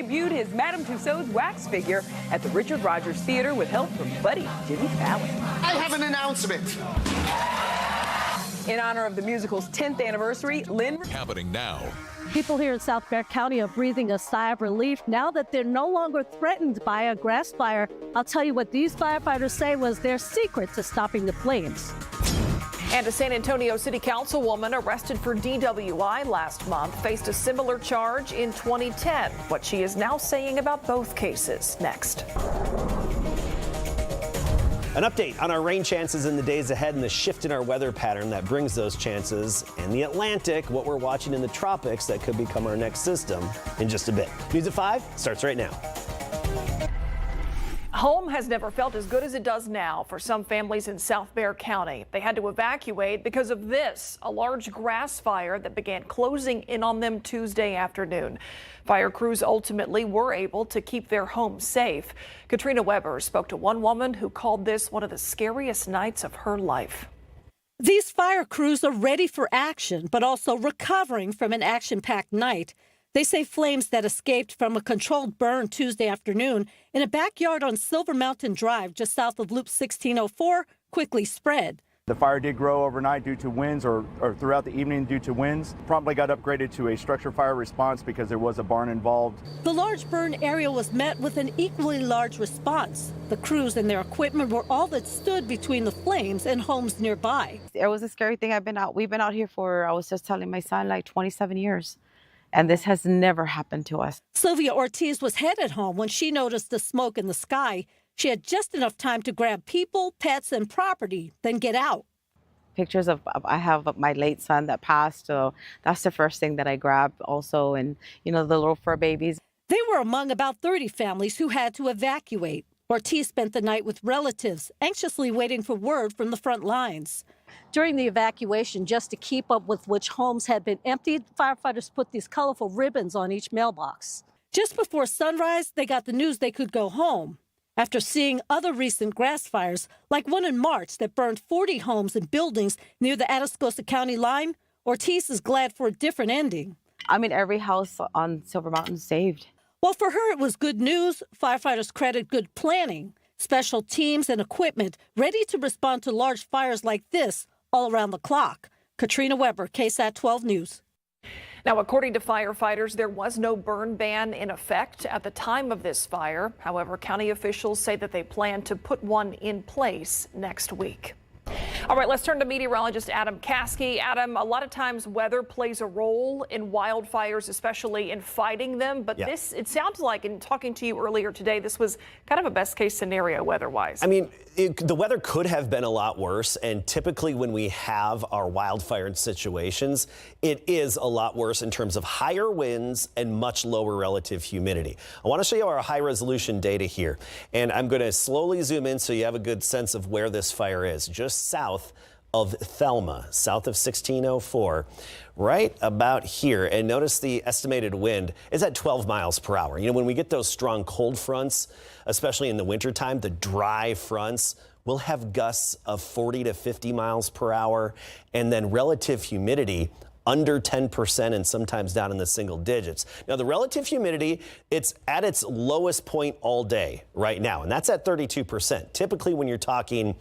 debuted his Madame Tussauds wax figure at the Richard Rodgers Theater with help from buddy Jimmy Fallon. I have an announcement. In honor of the musical's 10th anniversary, Lynn... Happening now. People here in South Bexar County are breathing a sigh of relief now that they're no longer threatened by a grass fire. I'll tell you what these firefighters say was their secret to stopping the flames. And a San Antonio City Councilwoman arrested for DWI last month faced a similar charge in 2010. What she is now saying about both cases next. An update on our rain chances in the days ahead and the shift in our weather pattern that brings those chances in the Atlantic, what we're watching in the tropics that could become our next system in just a bit. News at 5 starts right now. Home has never felt as good as it does now for some families in South Bexar County. They had to evacuate because of this, a large grass fire that began closing in on them Tuesday afternoon. Fire crews ultimately were able to keep their home safe. Katrina Weber spoke to one woman who called this one of the scariest nights of her life. These fire crews are ready for action, but also recovering from an action-packed night. They say flames that escaped from a controlled burn Tuesday afternoon in a backyard on Silver Mountain Drive just south of Loop 1604 quickly spread. The fire did grow overnight due to winds or throughout the evening due to winds. Promptly got upgraded to a structure fire response because there was a barn involved. The large burn area was met with an equally large response. The crews and their equipment were all that stood between the flames and homes nearby. It was a scary thing. We've been out here for, I was just telling my son, like 27 years. And this has never happened to us. Sylvia Ortiz was headed home when she noticed the smoke in the sky. She had just enough time to grab people, pets, and property, then get out. Pictures I have my late son that passed, so that's the first thing that I grabbed also, and, you know, the little fur babies. They were among about 30 families who had to evacuate. Ortiz spent the night with relatives, anxiously waiting for word from the front lines. During the evacuation, just to keep up with which homes had been emptied, firefighters put these colorful ribbons on each mailbox. Just before sunrise, they got the news they could go home. After seeing other recent grass fires, like one in March that burned 40 homes and buildings near the Atascosa County line, Ortiz is glad for a different ending. I mean, every house on Silver Mountain saved. Well, for her, it was good news. Firefighters credit good planning, special teams and equipment ready to respond to large fires like this all around the clock. Katrina Weber, KSAT 12 News. Now, according to firefighters, there was no burn ban in effect at the time of this fire. However, county officials say that they plan to put one in place next week. All right, let's turn to meteorologist Adam Caskey. Adam, a lot of times weather plays a role in wildfires, especially in fighting them. But this, it sounds like, in talking to you earlier today, this was kind of a best case scenario weather-wise. I mean, the weather could have been a lot worse. And typically when we have our wildfire situations, it is a lot worse in terms of higher winds and much lower relative humidity. I want to show you our high resolution data here. And I'm going to slowly zoom in so you have a good sense of where this fire is. Just south of Thelma, south of 1604, right about here. And notice the estimated wind is at 12 miles per hour. You know, when we get those strong cold fronts, especially in the wintertime, the dry fronts will have gusts of 40 to 50 miles per hour. And then relative humidity under 10% and sometimes down in the single digits. Now, the relative humidity, it's at its lowest point all day right now, and that's at 32%. Typically, when you're talking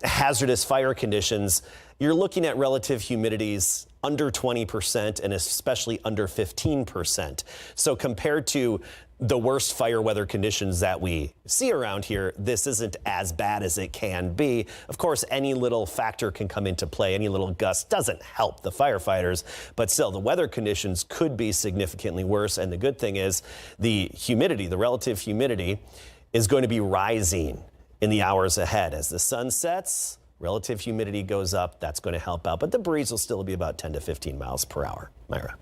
hazardous fire conditions, you're looking at relative humidities under 20% and especially under 15%. So compared to the worst fire weather conditions that we see around here, this isn't as bad as it can be. Of course, any little factor can come into play. Any little gust doesn't help the firefighters, but still the weather conditions could be significantly worse. And the good thing is the humidity, the relative humidity, is going to be rising in the hours ahead. As the sun sets, relative humidity goes up. That's going to help out, but the breeze will still be about 10 to 15 miles per hour. Myra.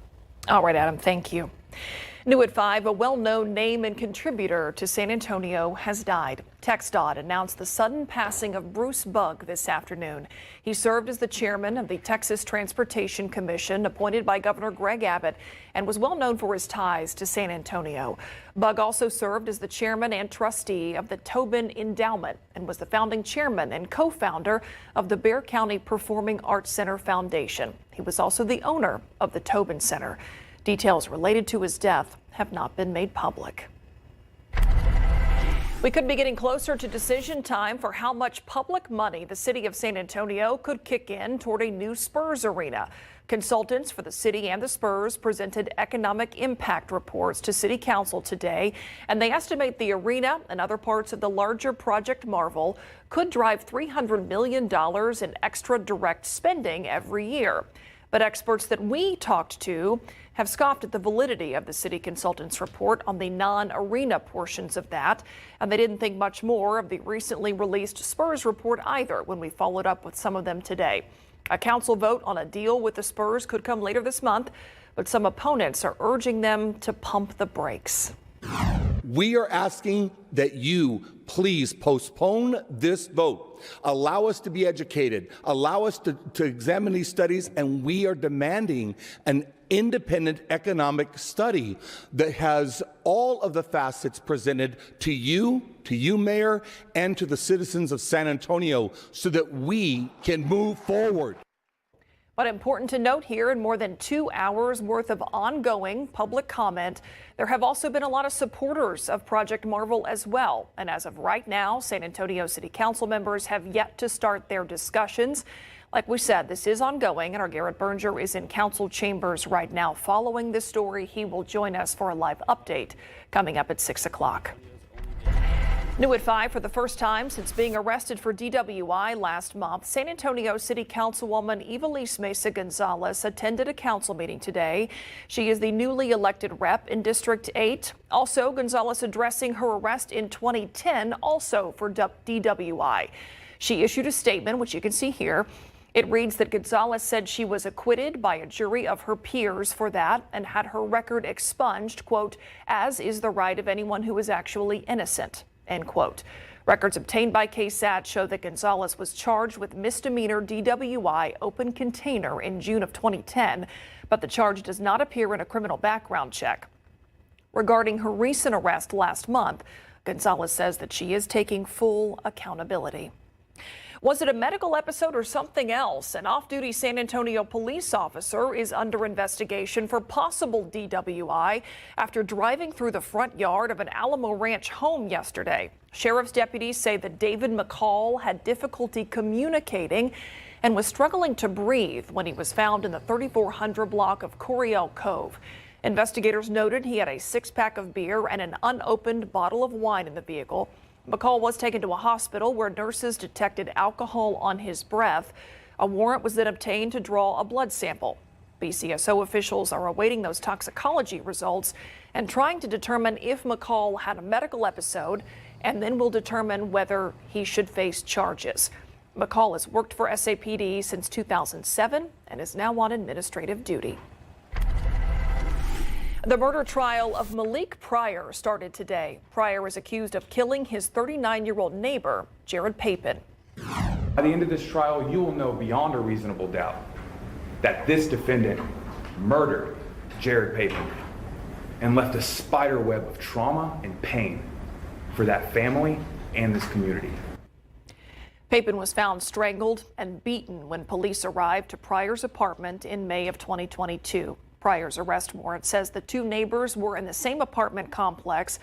All right, Adam, thank you. New at 5, a well-known name and contributor to San Antonio has died. TxDOT announced the sudden passing of Bruce Bugg this afternoon. He served as the chairman of the Texas Transportation Commission, appointed by Governor Greg Abbott, and was well known for his ties to San Antonio. Bugg also served as the chairman and trustee of the Tobin Endowment and was the founding chairman and co-founder of the Bexar County Performing Arts Center Foundation. He was also the owner of the Tobin Center. Details related to his death have not been made public. We could be getting closer to decision time for how much public money the city of San Antonio could kick in toward a new Spurs arena. Consultants for the city and the Spurs presented economic impact reports to City Council today, and they estimate the arena and other parts of the larger Project Marvel could drive $300 million in extra direct spending every year. But experts that we talked to have scoffed at the validity of the city consultants' report on the non-arena portions of that, and they didn't think much more of the recently released Spurs report either when we followed up with some of them today. A council vote on a deal with the Spurs could come later this month, but some opponents are urging them to pump the brakes. We are asking that you please postpone this vote. Allow us to be educated. Allow us to examine these studies, and we are demanding an independent economic study that has all of the facets presented to you, Mayor, and to the citizens of San Antonio so that we can move forward. But important to note here, in more than 2 hours worth of ongoing public comment, there have also been a lot of supporters of Project Marvel as well. And as of right now, San Antonio City Council members have yet to start their discussions. Like we said, this is ongoing, and our Garrett Berger is in council chambers right now following this story. He will join us for a live update coming up at 6 o'clock. New at 5, for the first time since being arrested for DWI last month, San Antonio City Councilwoman Ivelisse Mesa Gonzalez attended a council meeting today. She is the newly elected rep in District 8. Also, Gonzalez addressing her arrest in 2010, also for DWI. She issued a statement, which you can see here. It reads that Gonzalez said she was acquitted by a jury of her peers for that and had her record expunged, quote, as is the right of anyone who is actually innocent. End quote. Records obtained by KSAT show that Gonzalez was charged with misdemeanor DWI open container in June of 2010, but the charge does not appear in a criminal background check. Regarding her recent arrest last month, Gonzalez says that she is taking full accountability. Was it a medical episode or something else? An off-duty San Antonio police officer is under investigation for possible DWI after driving through the front yard of an Alamo Ranch home yesterday. Sheriff's deputies say that David McCall had difficulty communicating and was struggling to breathe when he was found in the 3400 block of Coryell Cove. Investigators noted he had a six-pack of beer and an unopened bottle of wine in the vehicle. McCall was taken to a hospital where nurses detected alcohol on his breath. A warrant was then obtained to draw a blood sample. BCSO officials are awaiting those toxicology results and trying to determine if McCall had a medical episode, and then will determine whether he should face charges. McCall has worked for SAPD since 2007 and is now on administrative duty. The murder trial of Malik Prior started today. Prior is accused of killing his 39-year-old neighbor, Jared Papin. By the end of this trial, you will know beyond a reasonable doubt that this defendant murdered Jared Papin and left a spider web of trauma and pain for that family and this community. Papin was found strangled and beaten when police arrived to Prior's apartment in May of 2022. Prior's arrest warrant says the two neighbors were in the same apartment complex.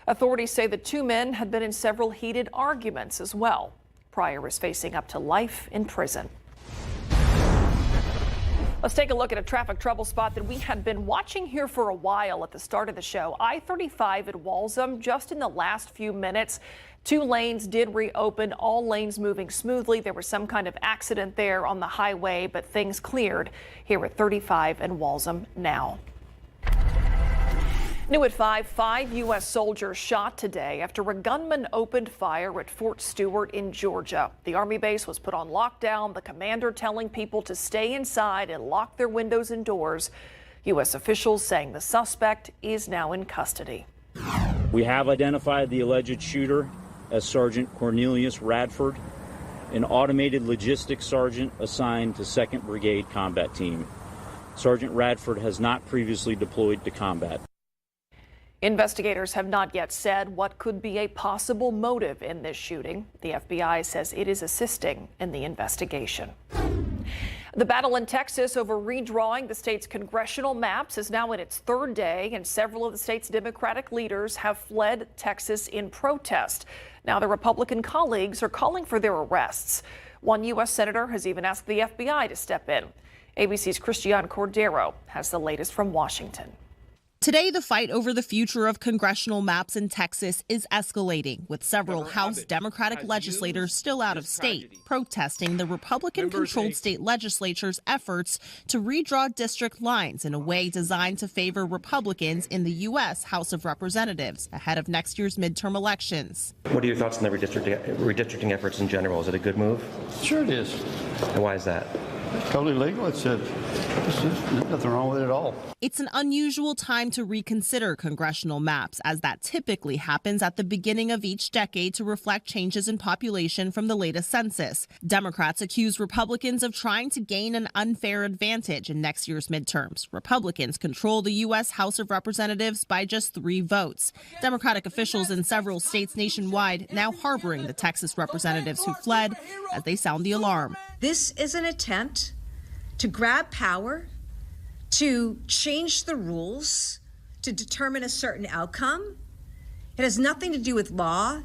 Authorities say the two men had been in several heated arguments as well. Prior is facing up to life in prison. Let's take a look at a traffic trouble spot that we had been watching here for a while at the start of the show. I-35 at Walsham, just in the last few minutes. 2 lanes did reopen, all lanes moving smoothly. There was some kind of accident there on the highway, but things cleared here at 35 and Walsham now. New at 5 U.S. soldiers shot today after a gunman opened fire at Fort Stewart in Georgia. The Army base was put on lockdown, the commander telling people to stay inside and lock their windows and doors. U.S. officials saying the suspect is now in custody. We have identified the alleged shooter as Sergeant Cornelius Radford, an automated logistics sergeant assigned to 2nd Brigade Combat Team. Sergeant Radford has not previously deployed to combat. Investigators have not yet said what could be a possible motive in this shooting. The FBI says it is assisting in the investigation. The battle in Texas over redrawing the state's congressional maps is now in its third day, and several of the state's Democratic leaders have fled Texas in protest. Now their Republican colleagues are calling for their arrests. One U.S. senator has even asked the FBI to step in. ABC's Christiane Cordero has the latest from Washington. Today, the fight over the future of congressional maps in Texas is escalating, with several House Democratic legislators still out of state, protesting the Republican-controlled state legislature's efforts to redraw district lines in a way designed to favor Republicans in the U.S. House of Representatives ahead of next year's midterm elections. What are your thoughts on the redistricting efforts in general? Is it a good move? Sure it is. And why is that? It's totally legal. There's nothing wrong with it at all. It's an unusual time to reconsider congressional maps, as that typically happens at the beginning of each decade to reflect changes in population from the latest census. Democrats accuse Republicans of trying to gain an unfair advantage in next year's midterms. Republicans control the U.S. House of Representatives by just 3 votes. Democratic officials in several states nationwide now harboring the Texas representatives who fled as they sound the alarm. This is an attempt to grab power, to change the rules, to determine a certain outcome. It has nothing to do with law.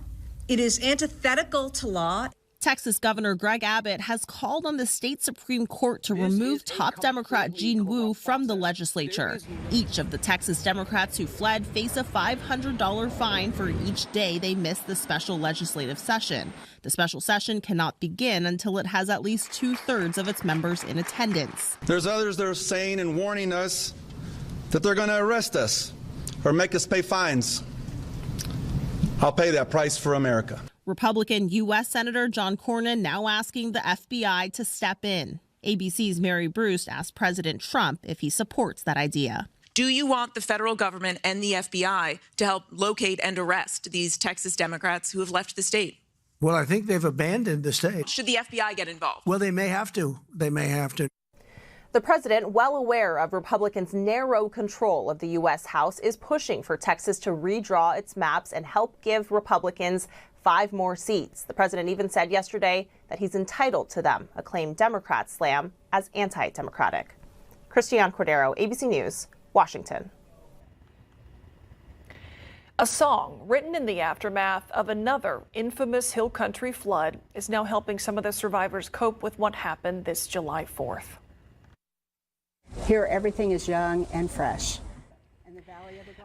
It is antithetical to law. Texas Governor Greg Abbott has called on the state Supreme Court to remove top Democrat Gene Wu from the legislature. Each of the Texas Democrats who fled face a $500 fine for each day they miss the special legislative session. The special session cannot begin until it has at least 2/3 of its members in attendance. There's others that are saying and warning us that they're going to arrest us or make us pay fines. I'll pay that price for America. Republican U.S. Senator John Cornyn now asking the FBI to step in. ABC's Mary Bruce asked President Trump if he supports that idea. Do you want the federal government and the FBI to help locate and arrest these Texas Democrats who have left the state? Well, I think they've abandoned the state. Should the FBI get involved? Well, they may have to. They may have to. The president, well aware of Republicans' narrow control of the U.S. House, is pushing for Texas to redraw its maps and help give Republicans 5 more seats. The president even said yesterday that he's entitled to them, a claim Democrats slam as anti-democratic. Christiane Cordero, ABC News, Washington. A song written in the aftermath of another infamous hill country flood is now helping some of the survivors cope with what happened this July 4th. Here, everything is young and fresh.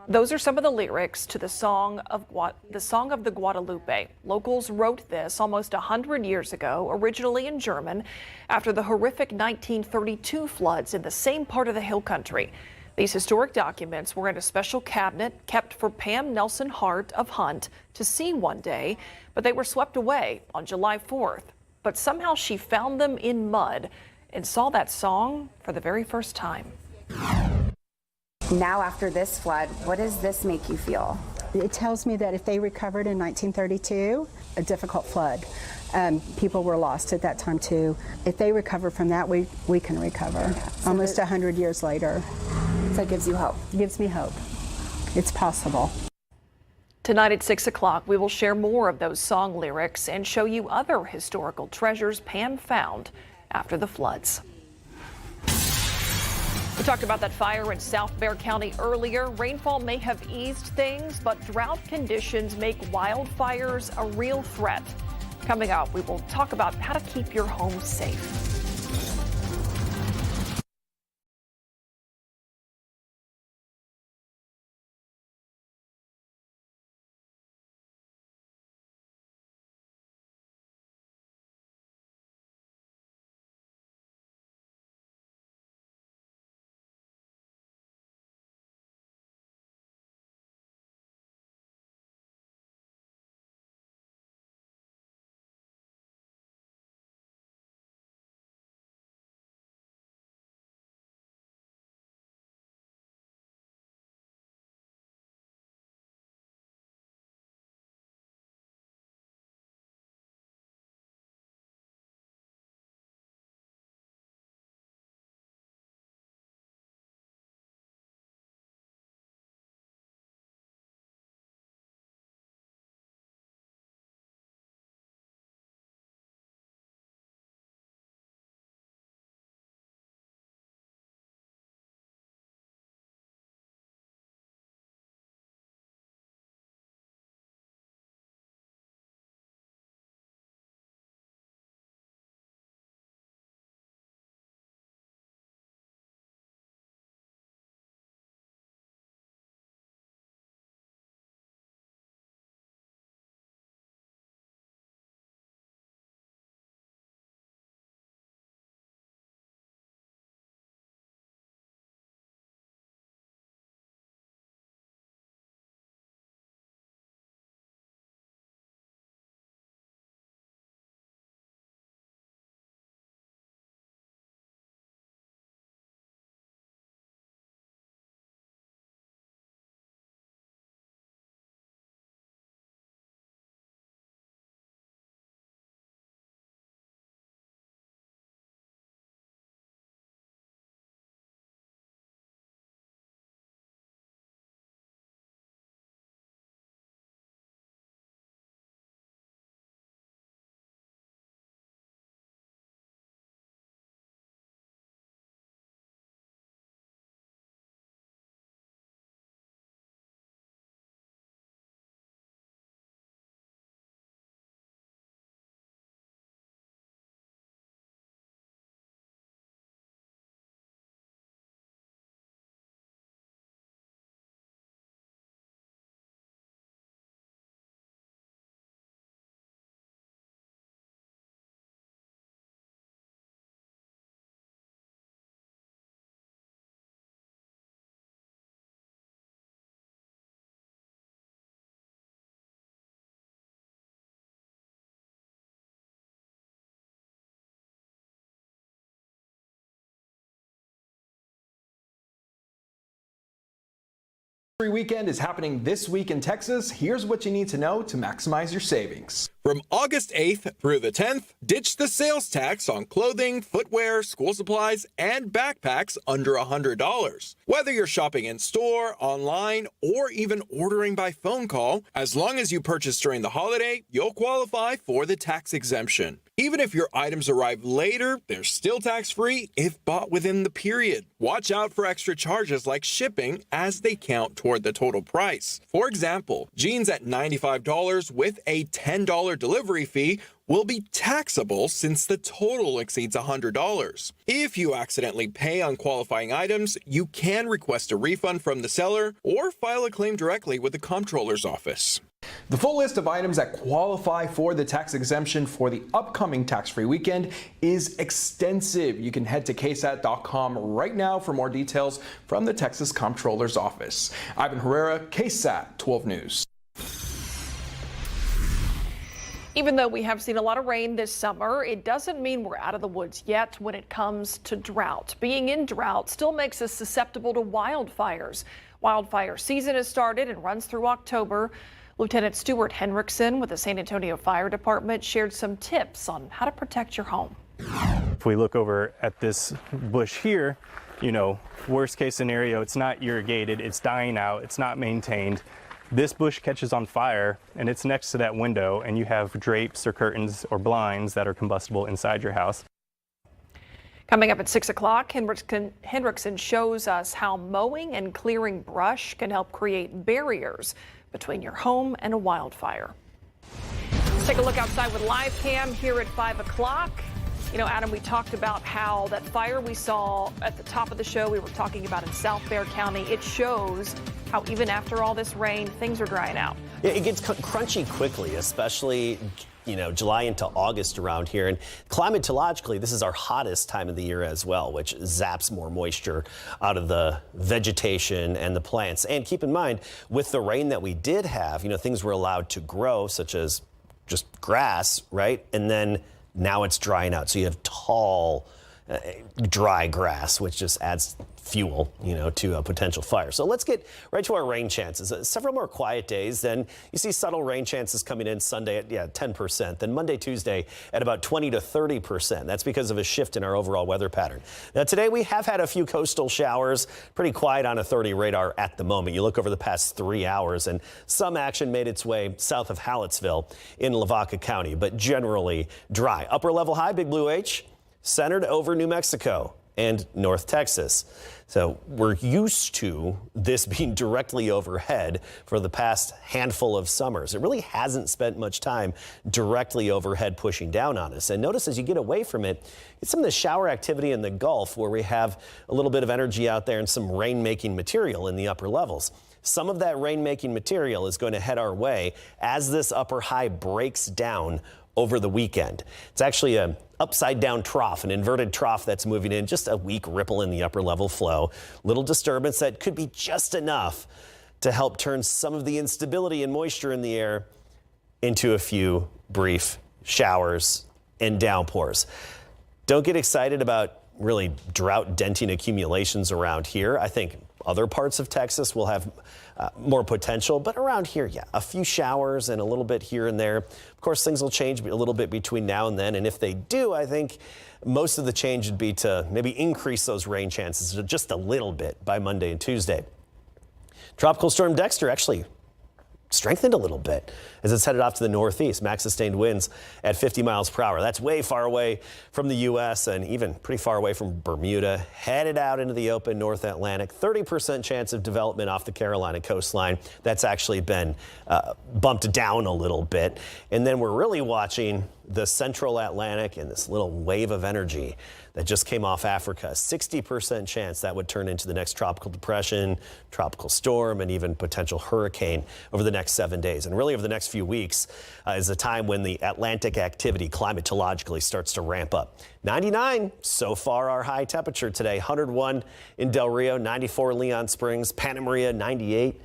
Those are some of the lyrics to the song of the Guadalupe. Locals wrote this almost 100 years ago, originally in German, after the horrific 1932 floods in the same part of the hill country. These historic documents were in a special cabinet kept for Pam Nelson Hart of Hunt to see one day, but they were swept away on July 4th. But somehow she found them in mud and saw that song for the very first time. Now, after this flood, what does this make you feel? It tells me that if they recovered in 1932, a difficult flood, people were lost at that time too. If they recover from that, we can recover. So almost 100 years later. So it gives you hope? It gives me hope. It's possible. Tonight at 6 o'clock, we will share more of those song lyrics and show you other historical treasures Pam found after the floods. We talked about that fire in South Bexar County earlier. Rainfall may have eased things, but drought conditions make wildfires a real threat. Coming up, we will talk about how to keep your home safe. Free weekend is happening this week in Texas. Here's what you need to know to maximize your savings. From August 8th through the 10th, ditch the sales tax on clothing, footwear, school supplies, and backpacks under $100. Whether you're shopping in store, online, or even ordering by phone call, as long as you purchase during the holiday, you'll qualify for the tax exemption. Even if your items arrive later, they're still tax-free if bought within the period. Watch out for extra charges like shipping as they count toward the total price. For example, jeans at $95 with a $10 delivery fee will be taxable since the total exceeds $100. If you accidentally pay on qualifying items, you can request a refund from the seller or file a claim directly with the comptroller's office. The full list of items that qualify for the tax exemption for the upcoming tax-free weekend is extensive. You can head to KSAT.com right now for more details from the Texas Comptroller's Office. Ivan Herrera, KSAT 12 News. Even though we have seen a lot of rain this summer, it doesn't mean we're out of the woods yet when it comes to drought. Being in drought still makes us susceptible to wildfires. Wildfire season has started and runs through October. Lieutenant Stewart Henriksen with the San Antonio Fire Department shared some tips on how to protect your home. If we look over at this bush here, you know, worst case scenario, it's not irrigated, it's dying out, it's not maintained. This bush catches on fire and it's next to that window and you have drapes or curtains or blinds that are combustible inside your house. Coming up at 6 o'clock, Henriksen shows us how mowing and clearing brush can help create barriers between your home and a wildfire. Let's take a look outside with live cam here at 5 o'clock. You know, Adam, we talked about how that fire we saw at the top of the show we were talking about in South Bexar County, it shows how even after all this rain, things are drying out. Yeah, it gets crunchy quickly, especially, you know, July into August around here. And climatologically, this is our hottest time of the year as well, which zaps more moisture out of the vegetation and the plants. And keep in mind, with the rain that we did have, you know, things were allowed to grow, such as just grass, right? And then now it's drying out. So you have tall, dry grass, which just adds fuel, you know, to a potential fire. So let's get right to our rain chances. Several more quiet days. Then you see subtle rain chances coming in Sunday at 10%. Then Monday, Tuesday at about 20 to 30%. That's because of a shift in our overall weather pattern. Now today we have had a few coastal showers, pretty quiet on a 30 radar at the moment. You look over the past 3 hours and some action made its way south of Hallettsville in Lavaca County, but generally dry. Upper level high, Big Blue H, centered over New Mexico and North Texas. So we're used to this being directly overhead for the past handful of summers. It really hasn't spent much time directly overhead pushing down on us. And notice as you get away from it, it's some of the shower activity in the Gulf where we have a little bit of energy out there and some rain-making material in the upper levels. Some of that rain-making material is going to head our way as this upper high breaks down over the weekend. It's actually a upside down trough, an inverted trough that's moving in, just a weak ripple in the upper level flow. Little disturbance that could be just enough to help turn some of the instability and moisture in the air into a few brief showers and downpours. Don't get excited about really drought denting accumulations around here. I think other parts of Texas will have more potential, but around here, yeah, a few showers and a little bit here and there. Of course, things will change a little bit between now and then, and if they do, I think most of the change would be to maybe increase those rain chances just a little bit by Monday and Tuesday. Tropical Storm Dexter actually strengthened a little bit as it's headed off to the northeast. Max sustained winds at 50 miles per hour. That's way far away from the U.S. and even pretty far away from Bermuda. Headed out into the open North Atlantic. 30% chance of development off the Carolina coastline. That's actually been bumped down a little bit. And then we're really watching the central Atlantic and this little wave of energy that just came off Africa. 60% chance that would turn into the next tropical depression, tropical storm, and even potential hurricane over the next 7 days. And really over the next few weeks is a time when the Atlantic activity climatologically starts to ramp up. 99 so far our high temperature today. 101 in Del Rio, 94 in Leon Springs, Santa Maria 98,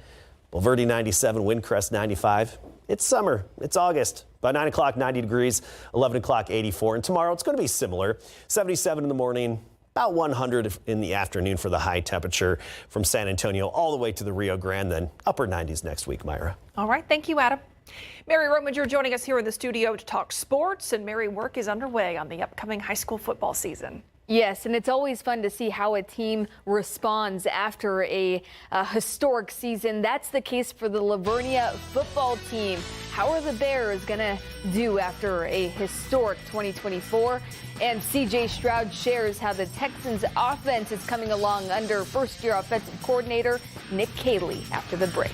Bulverde 97, Windcrest 95. It's summer. It's August. By 9 o'clock, 90 degrees, 11 o'clock, 84. And tomorrow it's going to be similar. 77 in the morning, about 100 in the afternoon for the high temperature from San Antonio all the way to the Rio Grande, then upper 90s next week, Myra. All right. Thank you, Adam. Mary Rominger joining us here in the studio to talk sports. And Mary, work is underway on the upcoming high school football season. Yes, and it's always fun to see how a team responds after a historic season. That's the case for the Livonia football team. How are the Bears going to do after a historic 2024? And CJ Stroud shares how the Texans offense is coming along under first-year offensive coordinator Nick Caley after the break.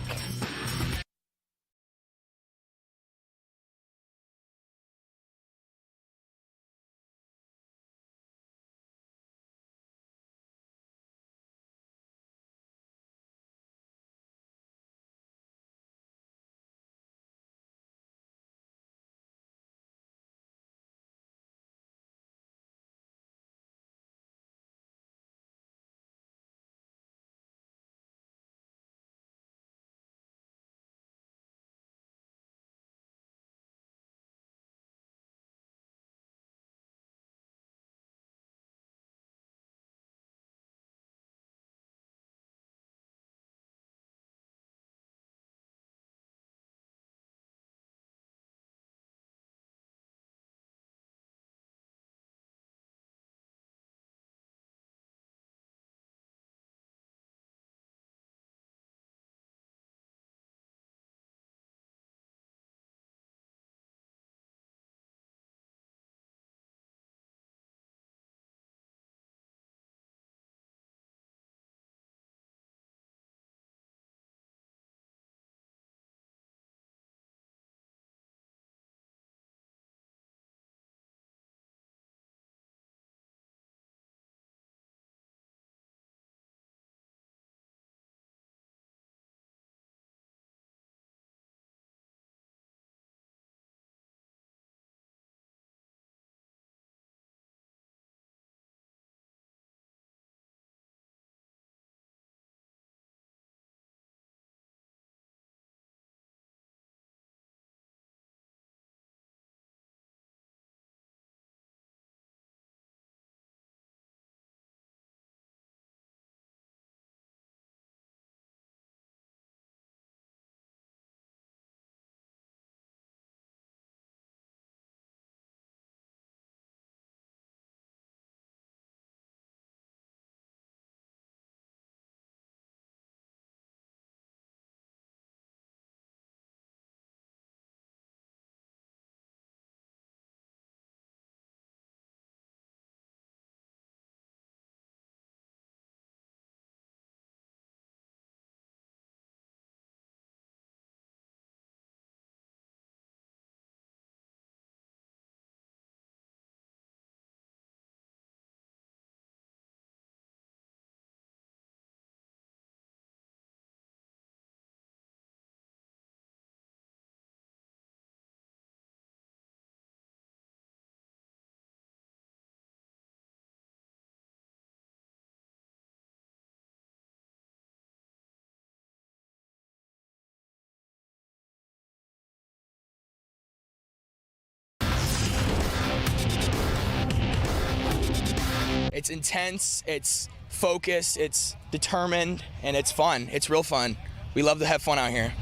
It's intense, it's focused, it's determined, and it's fun. It's real fun. We love to have fun out here.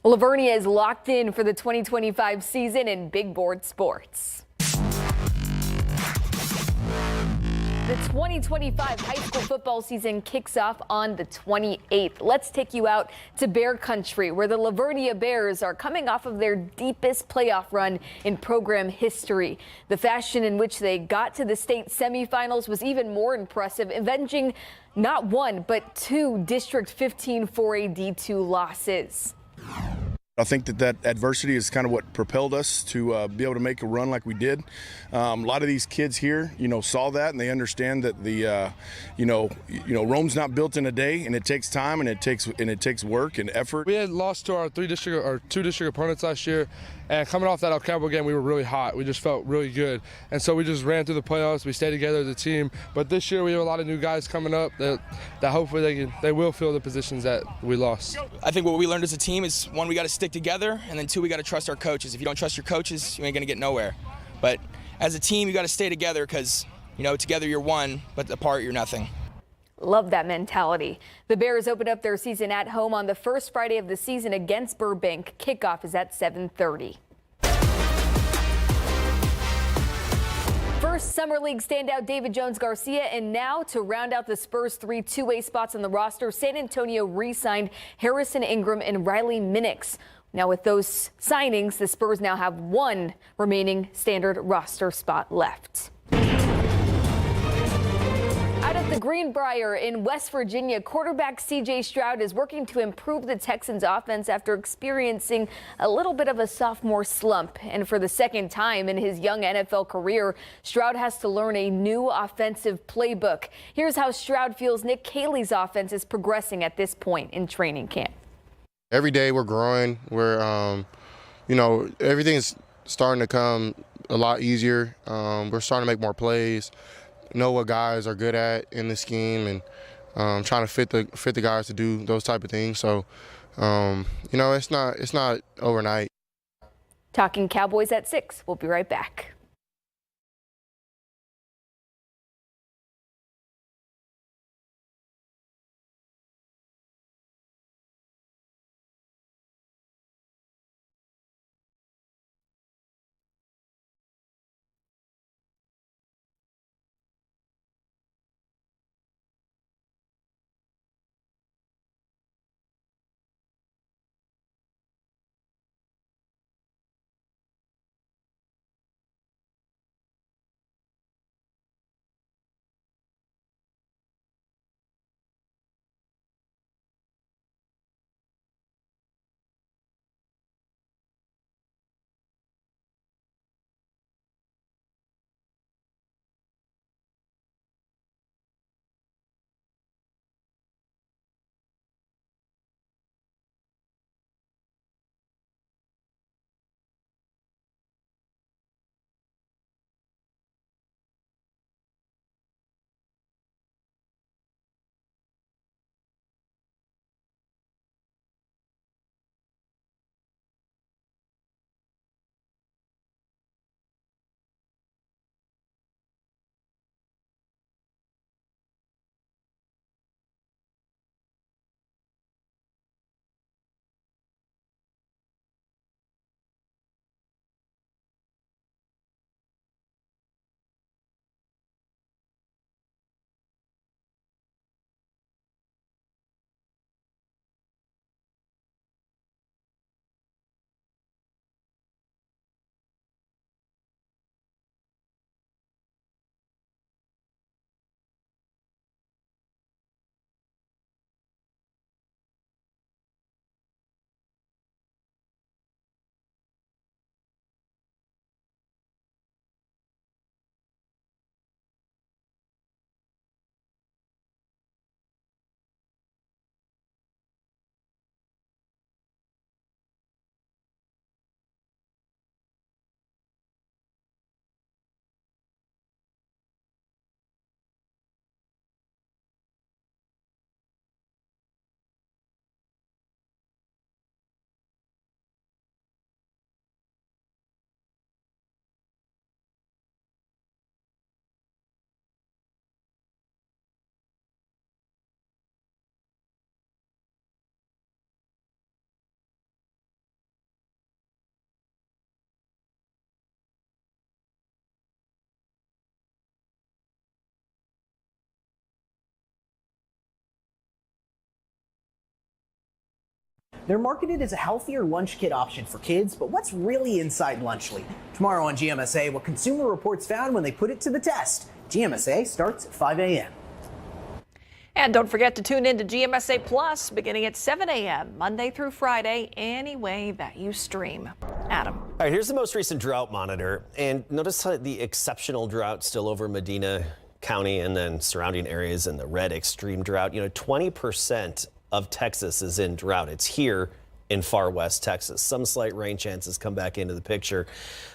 Livonia is locked in for the 2025 season in big board sports. The 2025 high school football season kicks off on the 28th. Let's take you out to Bear Country, where the Livonia Bears are coming off of their deepest playoff run in program history. The fashion in which they got to the state semifinals was even more impressive, avenging not one, but two District 15 4A D2 losses. I think that adversity is kind of what propelled us to be able to make a run like we did. A lot of these kids here, saw that, and they understand that the, Rome's not built in a day, and it takes time, and it takes work and effort. We had lost to our two district opponents last year, and coming off that El Cabo game, we were really hot. We just felt really good, and so we just ran through the playoffs. We stayed together as a team. But this year, we have a lot of new guys coming up that hopefully they will fill the positions that we lost. I think what we learned as a team is, one, we got to stick together, and then two, we got to trust our coaches. If you don't trust your coaches, you ain't going to get nowhere. But as a team, you got to stay together because, together you're one, but apart you're nothing. Love that mentality. The Bears open up their season at home on the first Friday of the season against Burbank. Kickoff is at 7:30. First Summer League standout David Jones-Garcia, and now to round out the Spurs' 3 two-way spots on the roster, San Antonio re-signed Harrison Ingram and Riley Minix. Now with those signings, the Spurs now have one remaining standard roster spot left. Out of the Greenbrier in West Virginia, quarterback C.J. Stroud is working to improve the Texans' offense after experiencing a little bit of a sophomore slump. And for the second time in his young NFL career, Stroud has to learn a new offensive playbook. Here's how Stroud feels Nick Caley's offense is progressing at this point in training camp. Every day we're growing. We're, everything is starting to come a lot easier. We're starting to make more plays, know what guys are good at in the scheme, and trying to fit the guys to do those type of things. So, it's not overnight. Talking Cowboys at 6. We'll be right back. They're marketed as a healthier lunch kit option for kids, but what's really inside Lunchly? Tomorrow on GMSA, what Consumer Reports found when they put it to the test. GMSA starts at 5 a.m. And don't forget to tune in to GMSA Plus beginning at 7 a.m. Monday through Friday, any way that you stream. Adam. All right, here's the most recent drought monitor. And notice how the exceptional drought still over Medina County and then surrounding areas in the red extreme drought. 20% of Texas is in drought. It's here in far west Texas. Some slight rain chances come back into the picture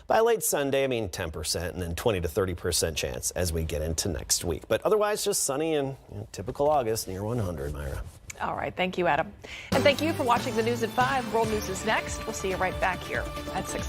by late Sunday. 10% and then 20 to 30% chance as we get into next week. But otherwise just sunny and typical August near 100, Myra. All right. Thank you, Adam. And thank you for watching the News at 5. World News is next. We'll see you right back here at 6.